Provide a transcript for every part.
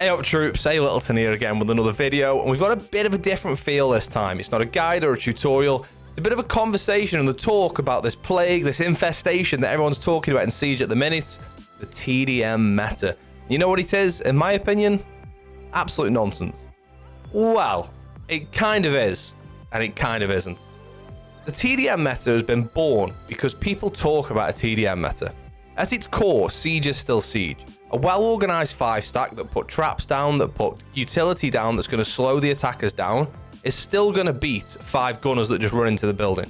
Hey up troops, alyttletontwitch here again with another video, and we've got a bit of a different feel this time. It's not a guide or a tutorial, it's a bit of a conversation and the talk about this plague, this infestation that everyone's talking about in Siege at the minute, the TDM meta. You know what it is? In my opinion, absolute nonsense. Well, it kind of is, and it kind of isn't. The TDM meta has been born because people talk about a TDM meta. At its core, Siege is still Siege. A well-organized 5-stack that put traps down, that put utility down that's going to slow the attackers down, is still going to beat 5 gunners that just run into the building.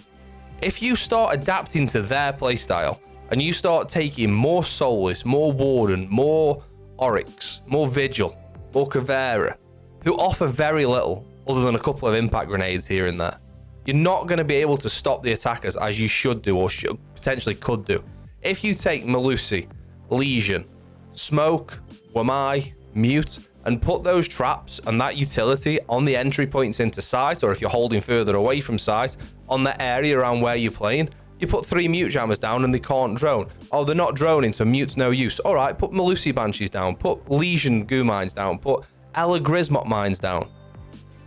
If you start adapting to their playstyle, and you start taking more Soulless, more Warden, more Oryx, more Vigil, more Caveira, who offer very little other than a couple of impact grenades here and there, you're not going to be able to stop the attackers as you should do, or potentially could do. If you take Melusi, Legion, Smoke, Wamai, Mute, and put those traps and that utility on the entry points into site, or if you're holding further away from site, on the area around where you're playing, you put 3 Mute Jammers down and they can't drone. Oh, they're not droning, so Mute's no use. All right, put Melusi Banshees down, put Legion Goo Mines down, put Ella Grismot Mines down.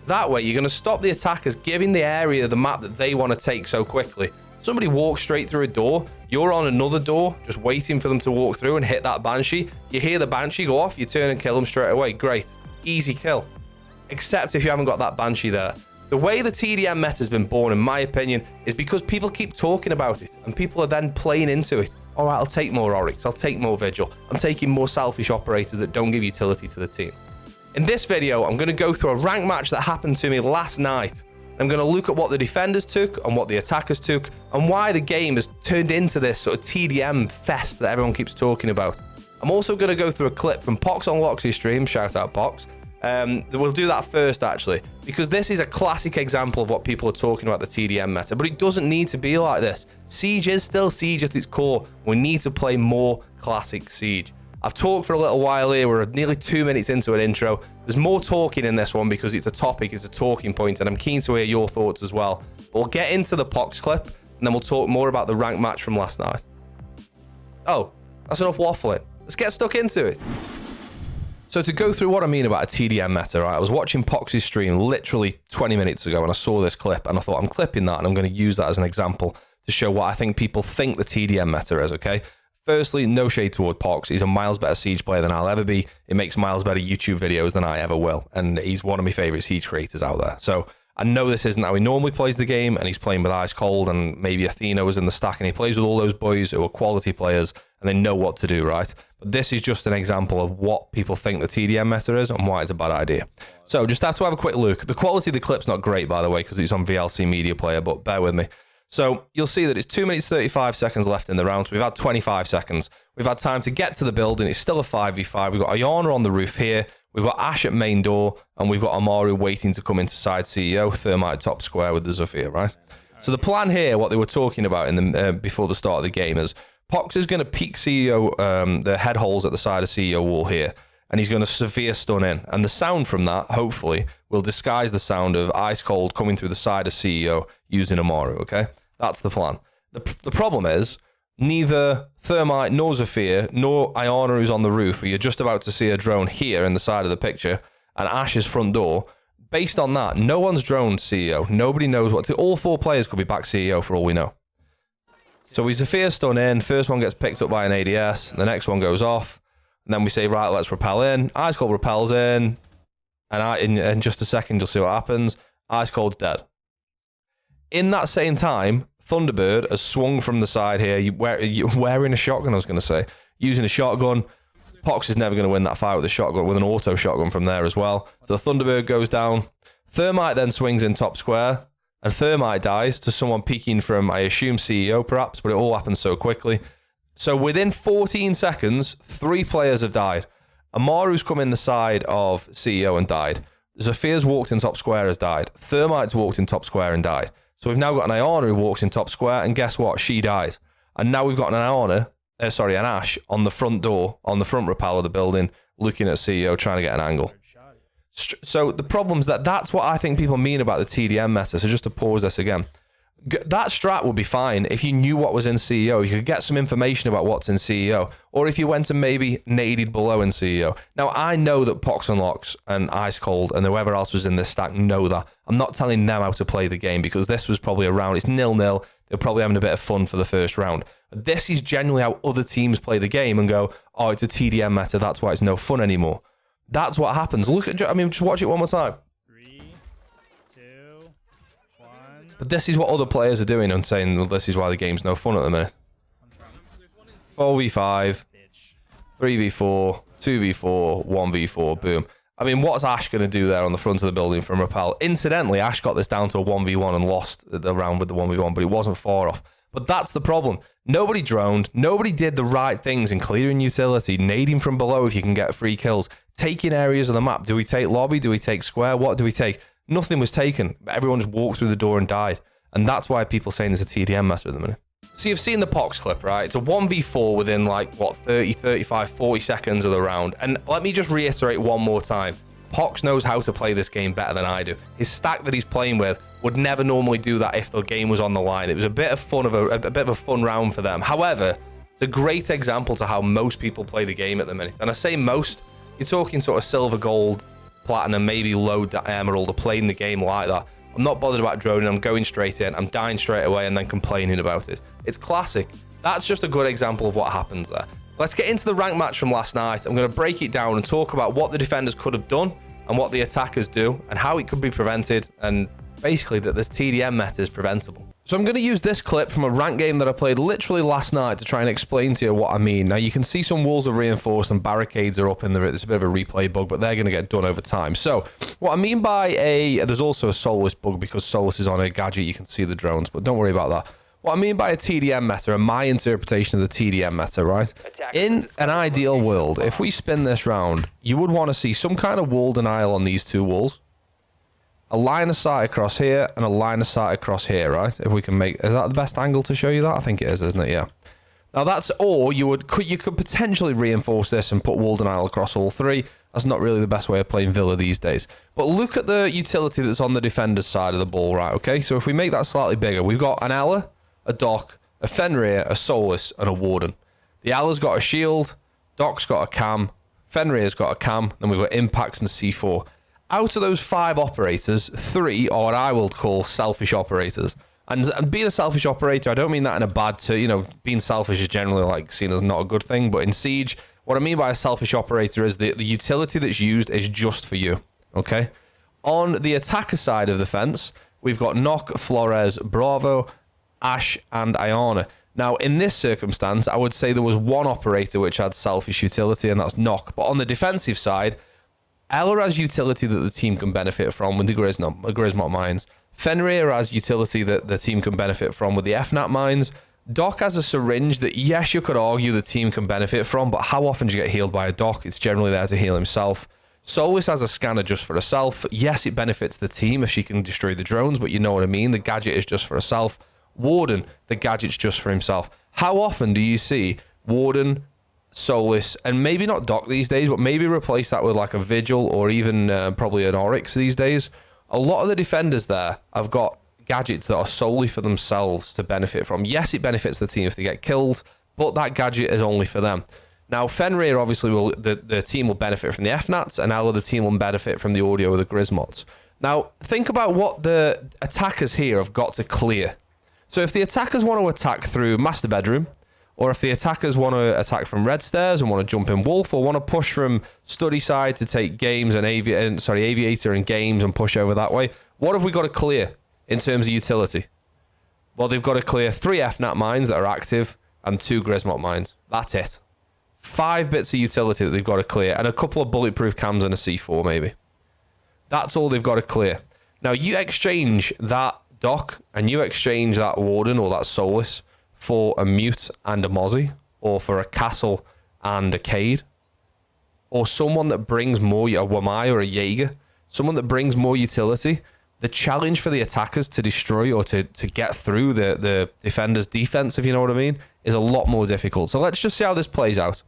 That way, you're going to stop the attackers giving the area of the map that they want to take so quickly. Somebody walks straight through a door, you're on another door, just waiting for them to walk through and hit that Banshee. You hear the Banshee go off, you turn and kill them straight away. Great. Easy kill. Except if you haven't got that Banshee there. The way the TDM meta has been born, in my opinion, is because people keep talking about it, and people are then playing into it. All right, I'll take more Oryx, I'll take more Vigil. I'm taking more selfish operators that don't give utility to the team. In this video, I'm going to go through a rank match that happened to me last night. I'm going to look at what the defenders took and what the attackers took, and why the game has turned into this sort of TDM fest that everyone keeps talking about. I'm also going to go through a clip from Pox on Loxy's stream, shout out Pox. We'll do that first actually, because this is a classic example of what people are talking about the TDM meta, but it doesn't need to be like this. Siege is still Siege at its core. We need to play more classic Siege. I've talked for a little while here. We're nearly 2 minutes into an intro. There's more talking in this one because it's a topic, it's a talking point, and I'm keen to hear your thoughts as well. But we'll get into the Pox clip, and then we'll talk more about the rank match from last night. Oh, that's enough waffling. Let's get stuck into it. So to go through what I mean about a TDM meta, right? I was watching Pox's stream literally 20 minutes ago, and I saw this clip, and I thought, I'm clipping that, and I'm going to use that as an example to show what I think people think the TDM meta is, okay? Firstly, no shade toward Pox. He's a miles better Siege player than I'll ever be. It makes miles better YouTube videos than I ever will. And he's one of my favorite Siege creators out there. So I know this isn't how he normally plays the game, and he's playing with Ice Cold, and maybe Athena was in the stack, and he plays with all those boys who are quality players, and they know what to do, right? But this is just an example of what people think the TDM meta is and why it's a bad idea. So just have to have a quick look. The quality of the clip's not great, by the way, because it's on VLC Media Player, but bear with me. So you'll see that it's 2 minutes 35 seconds left in the round. So we've had 25 seconds. We've had time to get to the building. It's still a 5v5. We've got Ayana on the roof here. We've got Ash at main door, and we've got Amaru waiting to come into side CEO, Thermite top square with the Zofia, right? So the plan here, what they were talking about in the before the start of the game, is Pox is going to peek CEO, the head holes at the side of CEO wall here, and he's going to severe stun in. And the sound from that, hopefully, will disguise the sound of Ice Cold coming through the side of CEO using Amaru, okay? That's the plan. The problem is, neither Thermite nor Zofia nor Ayana, who's on the roof, where you're just about to see a drone here in the side of the picture, and Ash's front door, based on that, no one's droned CEO. Nobody knows what to... All 4 players could be back CEO for all we know. So we Zofia stun in, first one gets picked up by an ADS, the next one goes off, and then we say, right, let's repel in. Ice Cold repels in, and in just a second you'll see what happens. Ice Cold's dead. In that same time, Thunderbird has swung from the side here. You're wearing a shotgun, I was going to say. Using a shotgun. Pox is never going to win that fight with a shotgun, with an auto shotgun from there as well. So Thunderbird goes down. Thermite then swings in top square, and Thermite dies to someone peeking from, I assume, CEO perhaps, but it all happens so quickly. So within 14 seconds, 3 players have died. Amaru's come in the side of CEO and died. Zofia's walked in top square, has died. Thermite's walked in top square and died. So we've now got an Ayana who walks in top square, and guess what? She dies. And now we've got an an Ash on the front door, on the front rappel of the building, looking at CEO, trying to get an angle. So the problem's that's what I think people mean about the TDM meta. So just to pause this again. That strat would be fine if you knew what was in CEO. You could get some information about what's in CEO, or if you went and maybe naded below in CEO. Now, I know that Pox and Locks and Ice Cold and whoever else was in this stack know that. I'm not telling them how to play the game because this was probably a round. It's 0-0. They're probably having a bit of fun for the first round. But this is generally how other teams play the game and go, oh, it's a TDM meta. That's why it's no fun anymore. That's what happens. Look at, just watch it one more time. But this is what other players are doing and saying, well, this is why the game's no fun at the minute. 4v5, 3v4, 2v4, 1v4, boom. I mean, what's Ash going to do there on the front of the building from Rappel? Incidentally, Ash got this down to a 1v1 and lost the round with the 1v1, but it wasn't far off. But that's the problem. Nobody droned. Nobody did the right things in clearing utility, nading from below if you can get free kills, taking areas of the map. Do we take lobby? Do we take square? What do we take? Nothing was taken. Everyone just walked through the door and died. And that's why people are saying it's a TDM meta at the minute. So you've seen the Pox clip, right? It's a 1v4 within like, what, 30, 35, 40 seconds of the round. And let me just reiterate one more time. Pox knows how to play this game better than I do. His stack that he's playing with would never normally do that if the game was on the line. It was a bit of fun a bit of a fun round for them. However, it's a great example to how most people play the game at the minute. And I say most, you're talking sort of silver, gold, platinum, maybe low emerald, are playing the game like that. I'm not bothered about droning. I'm going straight in. I'm dying straight away and then complaining about it. It's classic. That's just a good example of what happens there. Let's get into the rank match from last night. I'm going to break it down and talk about what the defenders could have done and what the attackers do and how it could be prevented, and basically that this TDM meta is preventable. So I'm going to use this clip from a ranked game that I played literally last night to try and explain to you what I mean. Now, you can see some walls are reinforced and barricades are up in there. It's a bit of a replay bug, but they're going to get done over time. So what I mean by there's also a Solus bug because Solus is on a gadget. You can see the drones, but don't worry about that. What I mean by a TDM meta and my interpretation of the TDM meta, right? In an ideal world, if we spin this round, you would want to see some kind of wall denial on these two walls. A line of sight across here and a line of sight across here, right? If we can make, is that the best angle to show you that? I think it is, isn't it? Yeah. Now that's, or you could potentially reinforce this and put wall denial across all three. That's not really the best way of playing Villa these days. But look at the utility that's on the defender's side of the ball, right? Okay, so if we make that slightly bigger, we've got an Ela, a Doc, a Fenrir, a Solus, and a Warden. The Ela's got a shield, Doc's got a cam, Fenrir's got a cam, then we've got impacts and C4. Out of those 5 operators, 3 are what I will call selfish operators. And being a selfish operator, I don't mean that in a bad, being selfish is generally like seen as not a good thing. But in Siege, what I mean by a selfish operator is the utility that's used is just for you. Okay. On the attacker side of the fence, we've got Nock, Flores, Bravo, Ash, and Iana. Now, in this circumstance, I would say there was one operator which had selfish utility, and that's Nock. But on the defensive side, Ela has utility that the team can benefit from with the Grismot mines. Fenrir has utility that the team can benefit from with the FNAT mines. Doc has a syringe that, yes, you could argue the team can benefit from, but how often do you get healed by a Doc? It's generally there to heal himself. Solus has a scanner just for herself. Yes, it benefits the team if she can destroy the drones, but you know what I mean. The gadget is just for herself. Warden, the gadget's just for himself. How often do you see Warden, Solus, and maybe not Doc these days, but maybe replace that with like a Vigil or even probably an Oryx these days? A lot of the defenders there have got gadgets that are solely for themselves to benefit from. Yes, it benefits the team if they get killed, but that gadget is only for them. Now, Fenrir obviously the team will benefit from the FNATs, and Ela the team will benefit from the audio of the Grismots. Now, think about what the attackers here have got to clear. So if the attackers want to attack through Master Bedroom, or if the attackers want to attack from Red Stairs and want to jump in Wolf, or want to push from Study Side to take Games and Aviator and Games and push over that way, what have we got to clear in terms of utility? Well, they've got to clear 3 FNAT mines that are active and 2 Grismot mines. That's it. 5 bits of utility that they've got to clear, and a couple of bulletproof cams and a C4 maybe. That's all they've got to clear. Now, you exchange that Doc and you exchange that Warden or that Solus for a Mute and a Mozzie, or for a Castle and a Cade, or someone that brings more, a Wamai or a Jaeger, someone that brings more utility. The challenge for the attackers to destroy or to get through the defender's defense, if you know what I mean, is a lot more difficult. So let's just see how this plays out.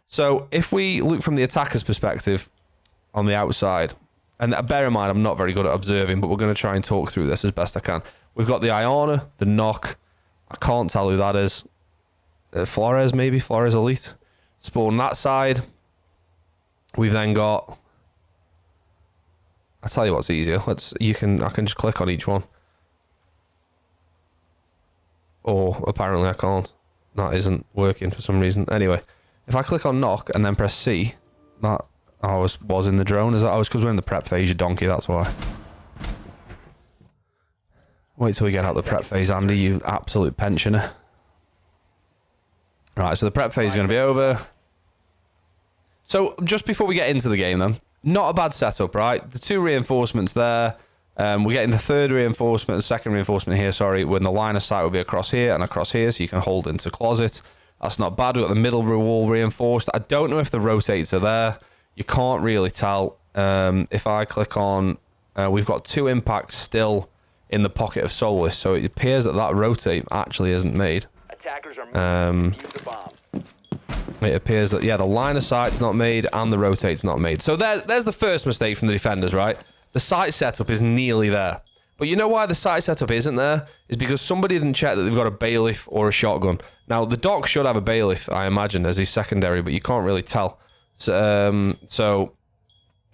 So if we look from the attacker's perspective on the outside, and bear in mind, I'm not very good at observing, but we're going to try and talk through this as best I can. We've got the Iona, the Knock. I can't tell who that is. Flores, maybe? Flores Elite. Spawn that side. We've then got... I'll tell you what's easier. I can just click on each one. Or apparently I can't. That isn't working for some reason. Anyway, if I click on Knock and then press C, that I was in the drone. Is that? Oh, it's because we're in the prep phase, you donkey, that's why. Wait till we get out the prep phase, Andy, you absolute pensioner. Right, so the prep phase is going to be over. So, just before we get into the game then, not a bad setup, right? The 2 reinforcements there. We're getting the 3rd reinforcement, the 2nd reinforcement here, sorry, when the line of sight will be across here and across here, so you can hold into closet. That's not bad. We've got the middle wall reinforced. I don't know if the rotates are there. You can't really tell. If I click on... we've got 2 impacts still in the pocket of Soulless, so it appears that rotate actually isn't made. Attackers are moving to defuse the bomb. It appears that, yeah, the line of sight's not made and the rotate's not made. So there's the first mistake from the defenders, right? The sight setup is nearly there. But you know why the sight setup isn't there? Is because somebody didn't check that they've got a bailiff or a shotgun. Now, the doc should have a bailiff, I imagine, as his secondary, but you can't really tell. So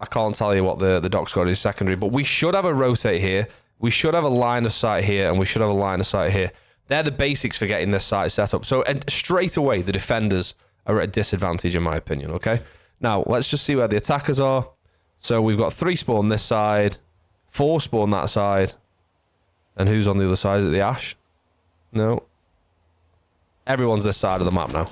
I can't tell you what the doc's got as his secondary, but we should have a rotate here. We should have a line of sight here, and we should have a line of sight here. They're the basics for getting this sight set up. So and straight away, the defenders are at a disadvantage, in my opinion, okay? Now, let's just see where the attackers are. So we've got 3 spawn this side, 4 spawn that side. And who's on the other side? Is it the Ash? No. Everyone's this side of the map now.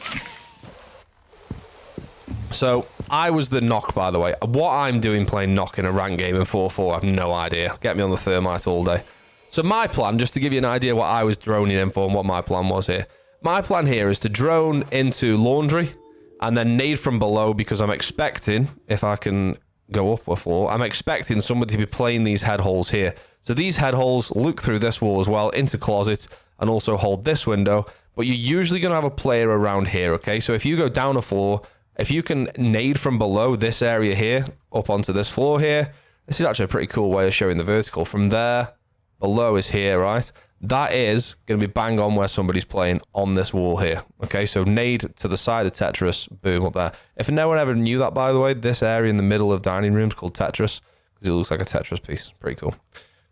So, I was the Knock, by the way. What I'm doing playing Knock in a rank game in 4-4, I have no idea. Get me on the thermite all day. So my plan, just to give you an idea what I was droning in for and what my plan was here. My plan here is to drone into laundry and then nade from below, because I'm expecting, if I can go up a floor, I'm expecting somebody to be playing these head holes here. So these head holes look through this wall as well into closets and also hold this window. But you're usually going to have a player around here, okay? So if you go down a floor, if you can nade from below this area here up onto this floor here, this is actually a pretty cool way of showing the vertical. From there, below is here, right? That is going to be bang on where somebody's playing on this wall here. Okay, so nade to the side of Tetris, boom, up there. If no one ever knew that, by the way, this area in the middle of dining room is called Tetris, because it looks like a Tetris piece. Pretty cool.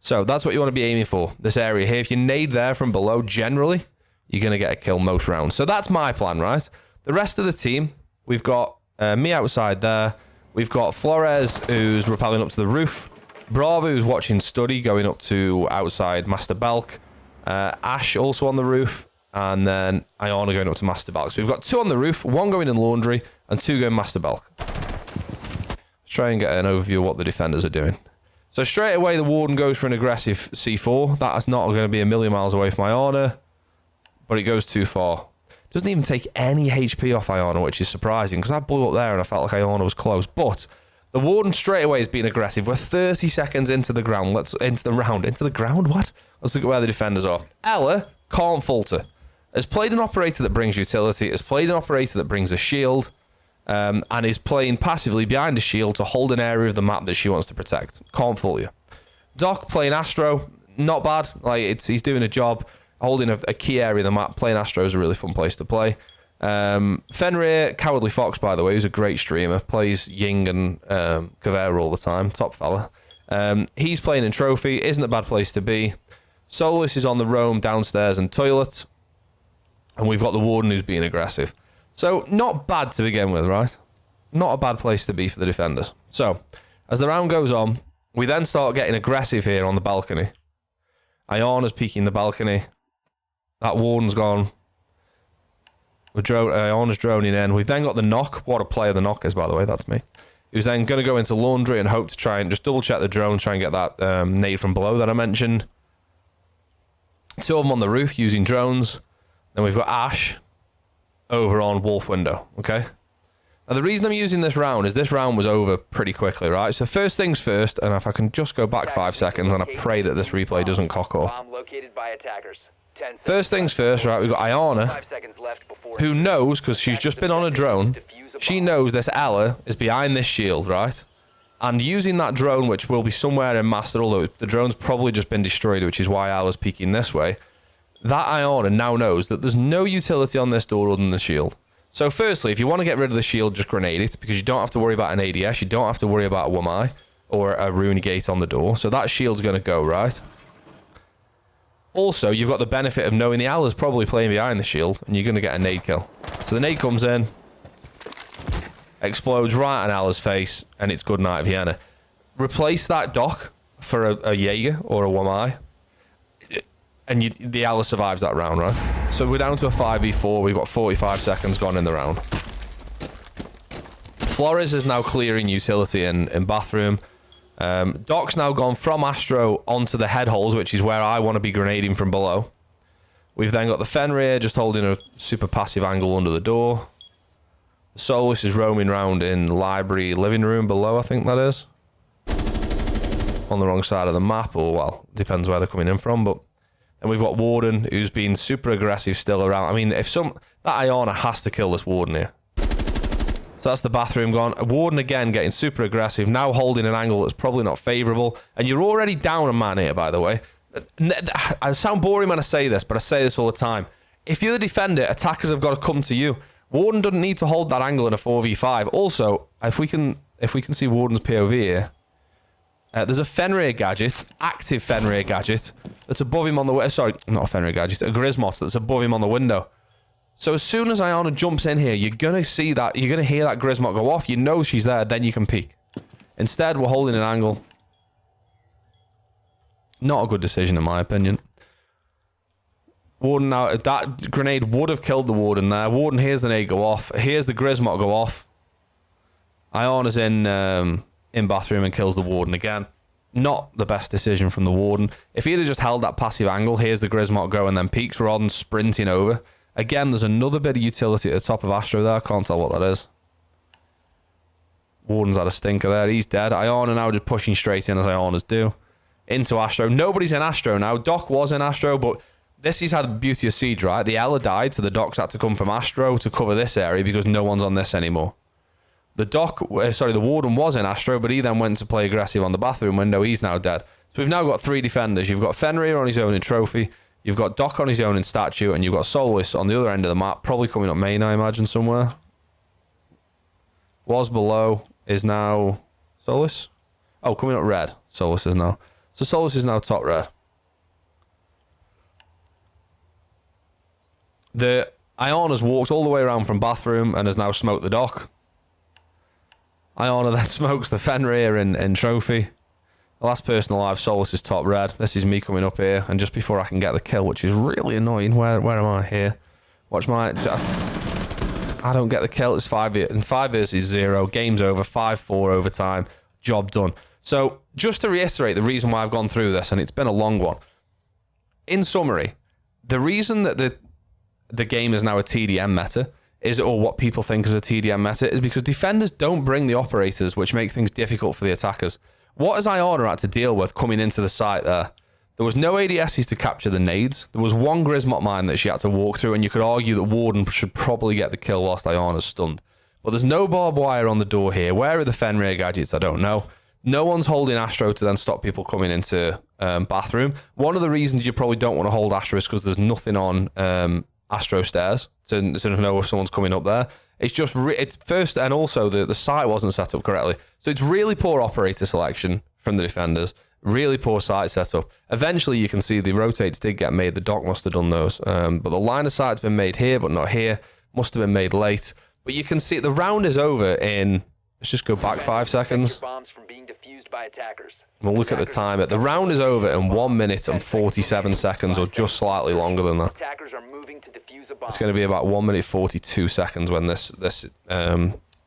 So that's what you want to be aiming for, this area here. If you nade there from below, generally, you're going to get a kill most rounds. So that's my plan, right? The rest of the team, we've got me outside there. We've got Flores, who's rappelling up to the roof. Bravo, who's watching Study, going up to outside Master Belk. Ash also on the roof, and then Iona going up to Master Belk. So we've got 2 on the roof, 1 going in laundry, and 2 going Master Belk. Let's try and get an overview of what the defenders are doing. So straight away, the Warden goes for an aggressive C4. That is not going to be a million miles away from Iona, but it goes too far. Doesn't even take any HP off Iona, which is surprising, because I blew up there and I felt like Iona was close. But the Warden straight away is being aggressive. We're 30 seconds into the ground. Into the ground? What? Let's look at where the defenders are. Ela can't falter. Has played an operator that brings utility. Has played an operator that brings a shield. And is playing passively behind a shield to hold an area of the map that she wants to protect. Can't fool you. Doc playing Astro. Not bad. He's doing a job. Holding a key area of the map. Playing Astro is a really fun place to play. Fenrir, Cowardly Fox, by the way, who's a great streamer, plays Ying and Kavera all the time, top fella. He's playing in Trophy, isn't a bad place to be. Solus is on the roam downstairs and toilet, and we've got the Warden who's being aggressive. So, not bad to begin with, right? Not a bad place to be for the defenders. So, as the round goes on, we then start getting aggressive here on the balcony. Iona's peeking the balcony. That Warden's gone. Iona's droning in. We've then got the Knock. What a player the Knock is, by the way. That's me. Who's then going to go into laundry and hope to try and just double check the drone, try and get that nade from below that I mentioned. 2 of them on the roof using drones. Then we've got Ash over on Wolf window. Okay. Now the reason I'm using this round is this round was over pretty quickly, right? So first things first, and if I can just go back 5 seconds, and I pray that this replay doesn't cock up. Bomb located by attackers. First things first, right, we've got Iona, who knows, because she's just been on a drone, she knows this Ela is behind this shield, right? And using that drone, which will be somewhere in master, although the drone's probably just been destroyed, which is why I was peeking this way, that Iona now knows that there's no utility on this door other than the shield. So firstly, if you want to get rid of the shield, just grenade it, because you don't have to worry about an ADS, you don't have to worry about a WMI or a rune gate on the door. So that shield's going to go, right? Also, you've got the benefit of knowing the Ala's probably playing behind the shield, and you're going to get a nade kill. So the nade comes in, explodes right on Ala's face, and it's good night, Vienna. Replace that dock for a Jaeger or a WMI, and the Ala survives that round, right? So we're down to a 5v4. We've got 45 seconds gone in the round. Flores is now clearing utility in bathroom. Doc's now gone from Astro onto the head holes, which is where I want to be grenading from below. We've then got the Fenrir just holding a super passive angle under the door. The Solus is roaming around in library living room below, I think that is. On the wrong side of the map, or well, depends where they're coming in from, but then we've got Warden, who's been super aggressive still around. I mean, that Iona has to kill this Warden here. So that's the bathroom gone. Warden again getting super aggressive, now holding an angle that's probably not favourable. And you're already down a man here, by the way. I sound boring when I say this, but I say this all the time. If you're the defender, attackers have got to come to you. Warden doesn't need to hold that angle in a 4v5. Also, if we can see Warden's POV here, there's a Fenrir gadget, active Fenrir gadget, that's above him on the... Sorry, not a Fenrir gadget, a Grismot that's above him on the window. So as soon as Iona jumps in here, you're going to see that, you're going to hear that Grismot go off. You know she's there, then you can peek. Instead, we're holding an angle. Not a good decision, in my opinion. Warden now, that grenade would have killed the Warden there. Warden hears the nade go off. Here's the Grismot go off. Iona's in bathroom and kills the Warden again. Not the best decision from the Warden. If he'd have just held that passive angle, here's the Grismot go and then peeks rather than sprinting over. Again, there's another bit of utility at the top of Astro there. I can't tell what that is. Warden's had a stinker there. He's dead. Iona now just pushing straight in as Ionas do. Into Astro. Nobody's in Astro now. Doc was in Astro, but this is how the beauty of Siege, right? The Ela died, so the Docs had to come from Astro to cover this area because no one's on this anymore. The Warden was in Astro, but he then went to play aggressive on the bathroom window. He's now dead. So we've now got 3 defenders. You've got Fenrir on his own in Trophy. You've got Doc on his own in Statue, and you've got Solus on the other end of the map, probably coming up main, I imagine, somewhere. Was below, is now Solus? Oh, coming up red. Solus is now. So Solus is now top red. The Iona's walked all the way around from bathroom and has now smoked the Doc. Iona then smokes the Fenrir in Trophy. The last person alive, Solus is top red. This is me coming up here, and just before I can get the kill, which is really annoying. Where am I here? Watch my... I don't get the kill. It's 5 versus 0. Game's over. 5-4 overtime. Job done. So, just to reiterate the reason why I've gone through this, and it's been a long one. In summary, the reason that the game is now a TDM meta, or what people think is a TDM meta, is because defenders don't bring the operators, which make things difficult for the attackers. What has Iona had to deal with coming into the site there? There was no ADSs to capture the nades. There was one Grismot mine that she had to walk through, and you could argue that Warden should probably get the kill whilst Iona's stunned. But there's no barbed wire on the door here. Where are the Fenrir gadgets? I don't know. No one's holding Astro to then stop people coming into bathroom. One of the reasons you probably don't want to hold Astro is because there's nothing on Astro stairs to know if someone's coming up there. It's just, it's first, and also the site wasn't set up correctly. So it's really poor operator selection from the defenders. Really poor site setup. Eventually you can see the rotates did get made. The Doc must have done those. But the line of sight's been made here, but not here. Must have been made late. But you can see the round is over in, let's just go back 5 seconds. Bombs from being defused by attackers. We'll look at the timer. The round is over in 1 minute and 47 seconds, or just slightly longer than that. Attackers are moving to defuse a bomb. It's going to be about 1 minute 42 seconds when this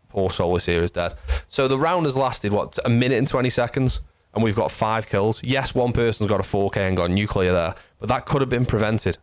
poor Solus here is dead. So the round has lasted, what, a minute and 20 seconds? And we've got 5 kills. Yes, one person's got a 4K and got nuclear there, but that could have been prevented.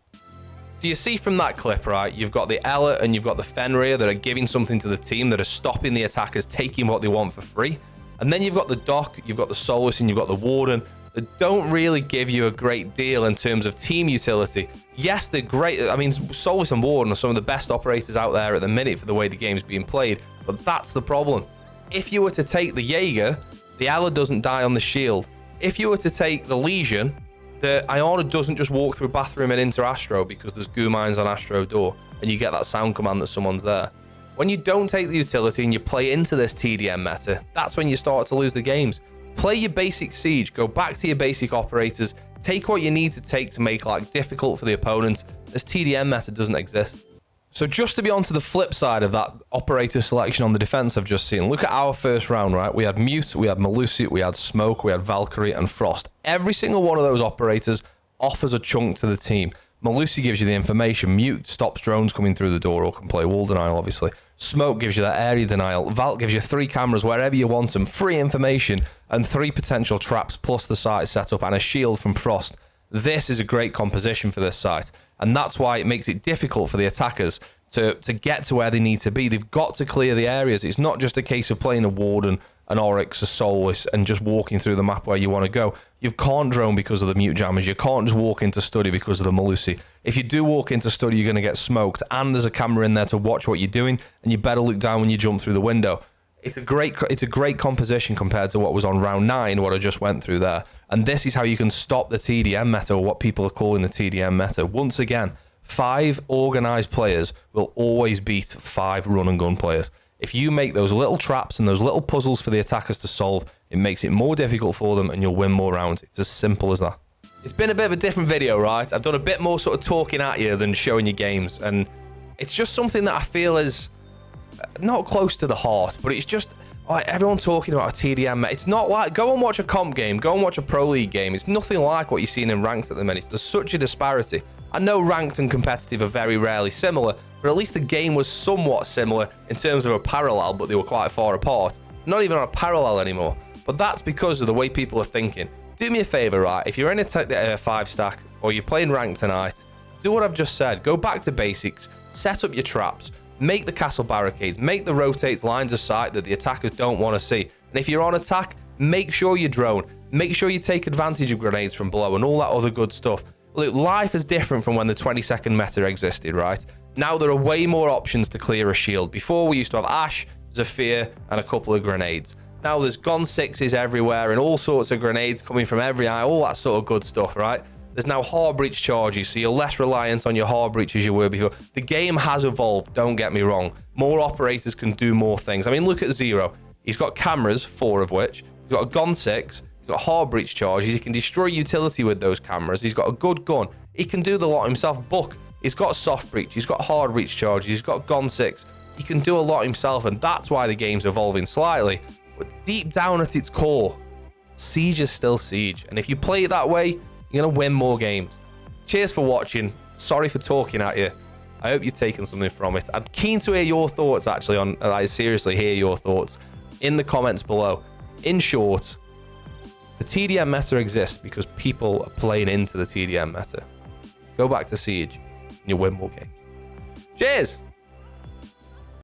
So you see from that clip, right, you've got the Ela and you've got the Fenrir that are giving something to the team, that are stopping the attackers taking what they want for free. And then you've got the Doc, you've got the Solus, and you've got the Warden that don't really give you a great deal in terms of team utility. Yes, they're great. I mean, Solus and Warden are some of the best operators out there at the minute for the way the game's being played, but that's the problem. If you were to take the Jaeger, The Ela doesn't die on the shield. If you were to take the Legion, the Iona doesn't just walk through a bathroom and into Astro because there's goo mines on Astro door and you get that sound command that someone's there. When you don't take the utility and you play into this TDM meta, that's when you start to lose the games. Play your basic Siege, go back to your basic operators, take what you need to take to make life difficult for the opponents. This TDM meta doesn't exist. So just to be on to the flip side of that operator selection on the defense I've just seen, look at our first round, right? We had Mute, we had Melusi, we had Smoke, we had Valkyrie and Frost. Every single one of those operators offers a chunk to the team. Melusi gives you the information. Mute stops drones coming through the door or can play wall denial, obviously. Smoke gives you that area denial. Valk gives you 3 cameras wherever you want them, free information, and 3 potential traps plus the site setup and a shield from Frost. This is a great composition for this site, and that's why it makes it difficult for the attackers to get to where they need to be. They've got to clear the areas. It's not just a case of playing a Warden, an Oryx, a Soulless, and just walking through the map where you want to go. You can't drone because of the Mute jammers. You can't just walk into Study because of the Melusi. If you do walk into Study, you're going to get smoked, and there's a camera in there to watch what you're doing, and you better look down when you jump through the window. It's a great composition compared to what was on round 9, what I just went through there. And this is how you can stop the TDM meta, or what people are calling the TDM meta. Once again, 5 organized players will always beat 5 run and gun players. If you make those little traps and those little puzzles for the attackers to solve, it makes it more difficult for them and you'll win more rounds. It's as simple as that. It's been a bit of a different video, right? I've done a bit more sort of talking at you than showing you games. And it's just something that I feel is not close to the heart, but it's just like everyone talking about a TDM. It's not like, go and watch a comp game, go and watch a Pro League game. It's nothing like what you're seeing in ranked at the minute. There's such a disparity. I know ranked and competitive are very rarely similar, but at least the game was somewhat similar in terms of a parallel, but they were quite far apart. Not even on a parallel anymore. But that's because of the way people are thinking. Do me a favor, right? If you're in a 5 stack or you're playing ranked tonight, do what I've just said. Go back to basics, set up your traps, make the castle barricades, make the rotates lines of sight that the attackers don't want to see. And if you're on attack, make sure you drone. Make sure you take advantage of grenades from below and all that other good stuff. Look, life is different from when the 20-second meta existed, right? Now there are way more options to clear a shield. Before we used to have Ash, Zephyr, and a couple of grenades. Now there's Gon 6s everywhere and all sorts of grenades coming from every eye, all that sort of good stuff, right? There's now hard breach charges, so you're less reliant on your hard breach as you were before. The game has evolved, don't get me wrong. More operators can do more things. I mean, look at Zero. He's got cameras, 4 of which. He's got a Gon 6. He's got hard breach charges. He can destroy utility with those cameras. He's got a good gun. He can do the lot himself. Buck, he's got soft breach. He's got hard breach charges. He's got Gon 6. He can do a lot himself, and that's why the game's evolving slightly. But deep down at its core, Siege is still Siege. And if you play it that way, you're going to win more games. Cheers for watching. Sorry for talking at you. I hope you've taken something from it. I'm keen to hear your thoughts, actually, on, I seriously hear your thoughts in the comments below. In short, the TDM meta exists because people are playing into the TDM meta. Go back to Siege and you'll win more games. Cheers!